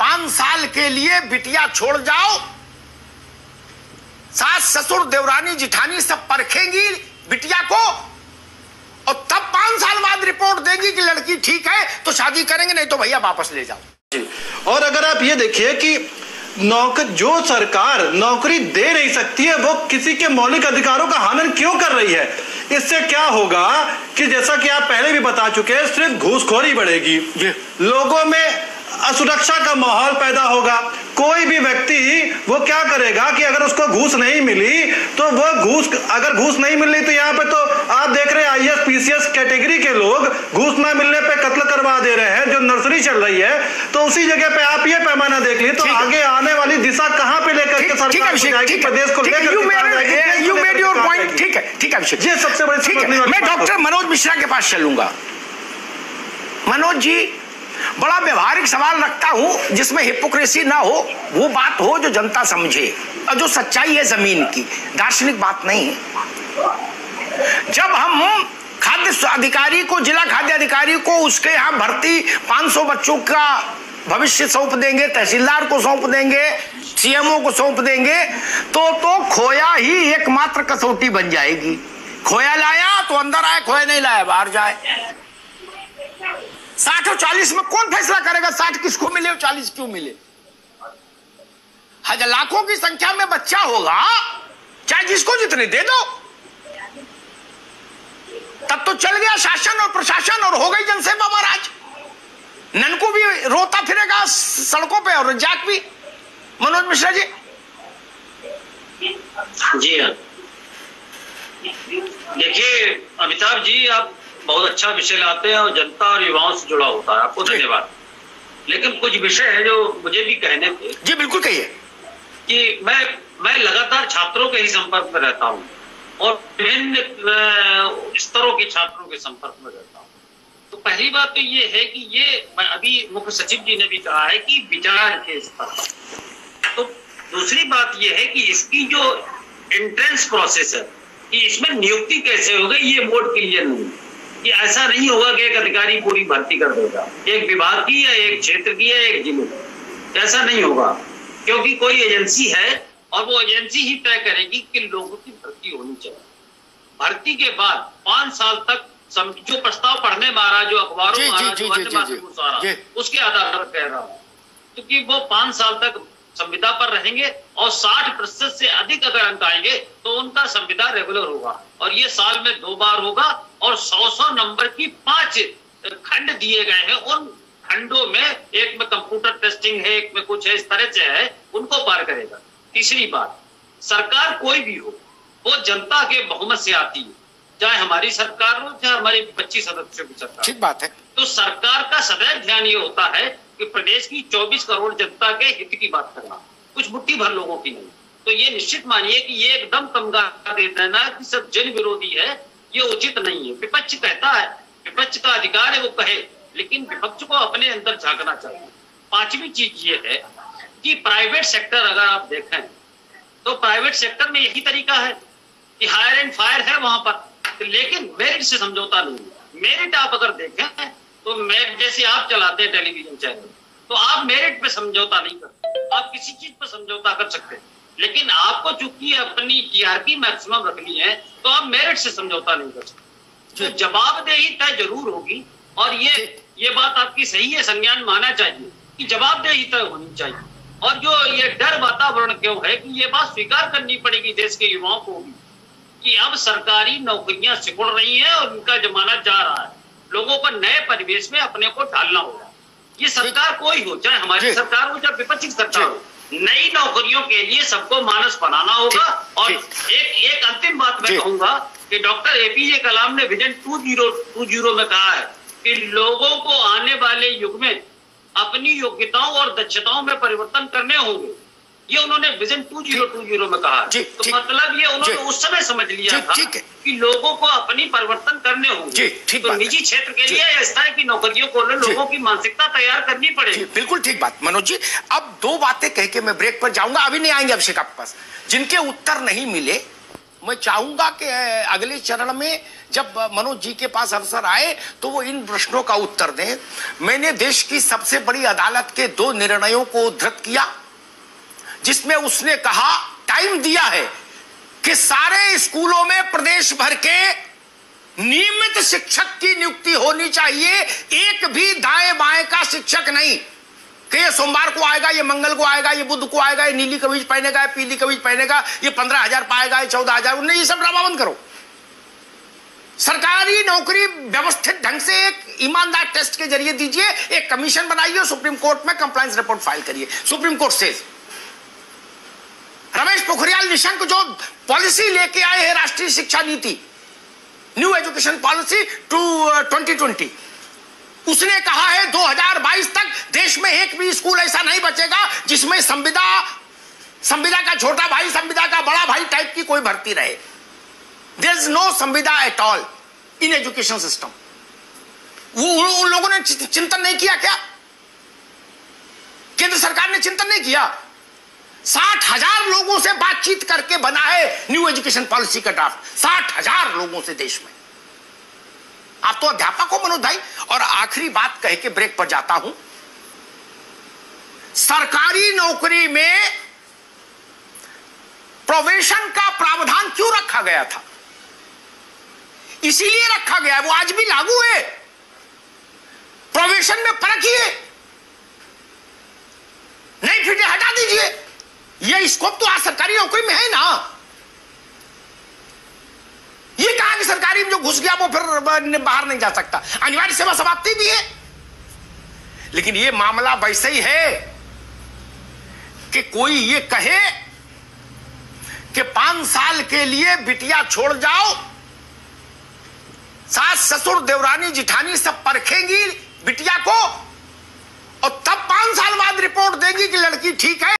5 साल के लिए बिटिया छोड़ जाओ, सास ससुर देवरानी जिठानी सब परखेंगी बिटिया को, और तब 5 साल बाद रिपोर्ट देगी कि लड़की ठीक है तो शादी करेंगे, नहीं तो भैया वापस ले जाओ। और अगर आप ये देखिए कि जो सरकार नौकरी दे नहीं सकती है वो किसी के मौलिक अधिकारों का हनन क्यों कर रही है? इससे क्या होगा कि जैसा कि आप पहले भी बता चुके हैं, सिर्फ घूसखोरी बढ़ेगी, लोगों में असुरक्षा का माहौल पैदा होगा। कोई भी व्यक्ति वो क्या करेगा कि अगर उसको घूस नहीं मिली तो वो अगर घूस नहीं मिल रही तो यहाँ पे तो आप देख रहे हैं आईएएस पीसीएस कैटेगरी के लोग घूस ना मिलने पे कत्ल करवा दे रहे हैं, जो नर्सरी चल रही है। तो उसी जगह पे आप ये पैमाना देख लिए तो आगे आने वाली दिशा कहां पे लेकर के सरकार जाएगी, प्रदेश को लेकर। यू मेड योर पॉइंट, ठीक है, ठीक है अभिषेक, ये सबसे बड़ी। मैं डॉक्टर मनोज मिश्रा के पास चलूंगा। मनोज जी, बड़ा व्यवहारिक सवाल रखता हूं जिसमें हिपोक्रेसी ना हो, वो बात हो जो जनता समझे और जो सच्चाई है जमीन की, दार्शनिक बात नहीं है। जब हम खाद्य अधिकारी को, जिला खाद्य अधिकारी को उसके यहां भर्ती 500 बच्चों का भविष्य सौंप देंगे, तहसीलदार को सौंप देंगे, सीएमओ को सौंप देंगे, तो खोया ही एकमात्र कसौटी बन जाएगी। खोया लाया तो अंदर आए, खोया नहीं लाया बाहर जाए। 60 और 40 में कौन फैसला करेगा 60 किसको मिले और 40 क्यों मिले? हजार लाखों की संख्या में बच्चा होगा, चाहे जिसको जितने दे दो, तब तो चल गया शासन और प्रशासन और हो गई जनसेवा महाराज। ननकू भी रोता फिरेगा सड़कों पे और रज्जाक भी। मनोज मिश्रा जी। जी हाँ, देखिए अमिताभ जी, आप बहुत अच्छा विषय लाते हैं और जनता और युवाओं से जुड़ा होता है, आपको धन्यवाद। लेकिन कुछ विषय है जो मुझे भी कहने थे। जी बिल्कुल कहिए। कि मैं लगातार छात्रों के ही संपर्क में रहता हूँ और विभिन्न स्तरों के छात्रों के संपर्क में रहता हूँ। तो पहली बात तो ये है कि ये अभी मुख्य सचिव जी ने भी कहा है कि विचार के स्तर पर। तो दूसरी बात ये है कि इसकी जो एंट्रेंस प्रोसेस है कि इसमें नियुक्ति कैसे होगी, ये बोर्ड क्लियर नहीं है। कि ऐसा नहीं होगा कि एक अधिकारी पूरी भर्ती कर देगा, एक विभाग की या एक क्षेत्र की या एक जिले की, ऐसा नहीं होगा। क्योंकि कोई एजेंसी है और वो एजेंसी ही तय करेगी कि लोगों की भर्ती होनी चाहिए। भर्ती के बाद 5 साल तक जो प्रस्ताव पढ़ने में आ रहा, जो अखबारों में आ रहा, जो अन्य माध्यमों से आ रहा, उसके आधार पर कह रहा हूँ। क्योंकि वो 5 साल तक संविदा पर रहेंगे और 60% से अधिक अगर अंक आएंगे तो उनका संविदा रेगुलर होगा। और ये साल में 2 बार होगा और 100 नंबर की 5 खंड दिए गए हैं। उन खंडों में एक में कंप्यूटर टेस्टिंग है, एक में कुछ है, इस तरह से है, उनको पार करेगा। तीसरी बात, सरकार कोई भी हो वो जनता के बहुमत से आती है, चाहे हमारी सरकार हो चाहे हमारी 25 सदस्यों की सरकार। ठीक बात है। तो सरकार का सदैव ध्यान ये होता है कि प्रदेश की 24 करोड़ जनता के हित की बात करना, कुछ मुट्ठी भर लोगों की नहीं। तो ये निश्चित मानिए कि ये एकदम तमगा दे देना कि सब जन विरोधी है, ये उचित नहीं है। विपक्ष कहता है, विपक्ष का अधिकार है वो कहे, लेकिन विपक्ष को अपने अंदर झांकना चाहिए। 5वीं चीज ये है कि प्राइवेट सेक्टर अगर आप देखें तो प्राइवेट सेक्टर में यही तरीका है कि हायर एंड फायर है वहां पर, लेकिन मेरिट से समझौता नहीं है। मेरिट आप अगर देखें तो मेरिट जैसे आप चलाते हैं टेलीविजन चैनल, तो आप मेरिट पे समझौता नहीं करते, आप किसी चीज पे समझौता कर सकते हैं, लेकिन आपको चूंकि अपनी टीआरपी मैक्सिमम रखनी है तो आप मेरिट से समझौता नहीं कर सकते। तो जवाबदेही तय जरूर होगी और ये बात आपकी सही है, संज्ञान माना चाहिए कि जवाबदेही तय होनी चाहिए। और जो ये डर वातावरण क्यों है कि ये बात स्वीकार करनी पड़ेगी देश के युवाओं को भी कि अब सरकारी नौकरियां सिकुड़ रही हैं और उनका जमाना जा रहा है। लोगों को नए परिवेश में अपने को ढालना होगा। ये सरकार कोई हो, चाहे हमारी सरकार हो चाहे विपक्षी सरकार हो, नई नौकरियों के लिए सबको मानस बनाना होगा। और एक अंतिम बात मैं कहूंगा कि डॉक्टर एपीजे कलाम ने विजन 2020 में कहा है कि लोगों को आने वाले युग में अपनी योग्यताओं और दक्षताओं में परिवर्तन करने होंगे। ये उन्होंने विजन 2020 में कहा। तो मतलब ये उन्होंने उस समय समझ लिया था कि लोगों को अपनी परिवर्तन करने होंगे। तो निजी क्षेत्र के लिए इस तरह की नौकरियों को लोगों की मानसिकता तैयार करनी पड़ेगी। बिल्कुल ठीक बात मनोज जी। अब 2 बातें कह के मैं ब्रेक पर जाऊंगा, अभी नहीं आएंगे अभिषेक आपके पास। जिनके उत्तर नहीं मिले मैं चाहूंगा कि अगले चरण में जब मनोज जी के पास अवसर आए तो वो इन प्रश्नों का उत्तर दें। मैंने देश की सबसे बड़ी अदालत के 2 निर्णयों को उद्धृत किया, जिसमें उसने कहा, टाइम दिया है कि सारे स्कूलों में प्रदेश भर के नियमित शिक्षक की नियुक्ति होनी चाहिए, एक भी दाएं बाएं का शिक्षक नहीं कि ये सोमवार को आएगा, ये मंगल को आएगा, ये बुध को आएगा, ये नीली कमीज पहनेगा, ये पीली कमीज पहनेगा, ये 15,000 पाएगा, ये 14,000। उन्हें ये सब ड्रामा बंद करो। सरकारी नौकरी व्यवस्थित ढंग से एक ईमानदार टेस्ट के जरिए दीजिए, एक कमीशन बनाइए, सुप्रीम कोर्ट में कंप्लायंस रिपोर्ट फाइल करिए। सुप्रीम कोर्ट से रमेश पोखरियाल निशंक जो पॉलिसी लेके आए हैं, राष्ट्रीय शिक्षा नीति, न्यू एजुकेशन पॉलिसी टू 2020, उसने कहा है 2022 तक देश में एक भी स्कूल ऐसा नहीं बचेगा जिसमें संविदा का छोटा भाई, संविदा का बड़ा भाई टाइप की कोई भर्ती रहे। देयर इज नो संविदा at all in education system. उन लोगों ने चिंतन नहीं किया क्या? केंद्र सरकार ने चिंतन नहीं किया? 60,000 लोगों से बातचीत करके बना है न्यू एजुकेशन पॉलिसी का ड्राफ्ट, 60,000 लोगों से देश में। आप तो अध्यापक हो मनोज भाई। और आखिरी बात कह के ब्रेक पर जाता हूं, सरकारी नौकरी में प्रोबेशन का प्रावधान क्यों रखा गया था? इसीलिए रखा गया है, वो आज भी लागू है। प्रोबेशन में परखिए, नहीं फिटे हटा दीजिए। ये स्कोप तो आज सरकारी नौकरी में है ना। ये कहा कि सरकारी में जो घुस गया वो फिर बाहर नहीं जा सकता, अनिवार्य सेवा समाप्ति भी है। लेकिन ये मामला वैसे ही है कि कोई ये कहे कि 5 साल के लिए बिटिया छोड़ जाओ, सास ससुर देवरानी जिठानी सब परखेंगी बिटिया को, और तब 5 साल बाद रिपोर्ट देंगी कि लड़की ठीक है।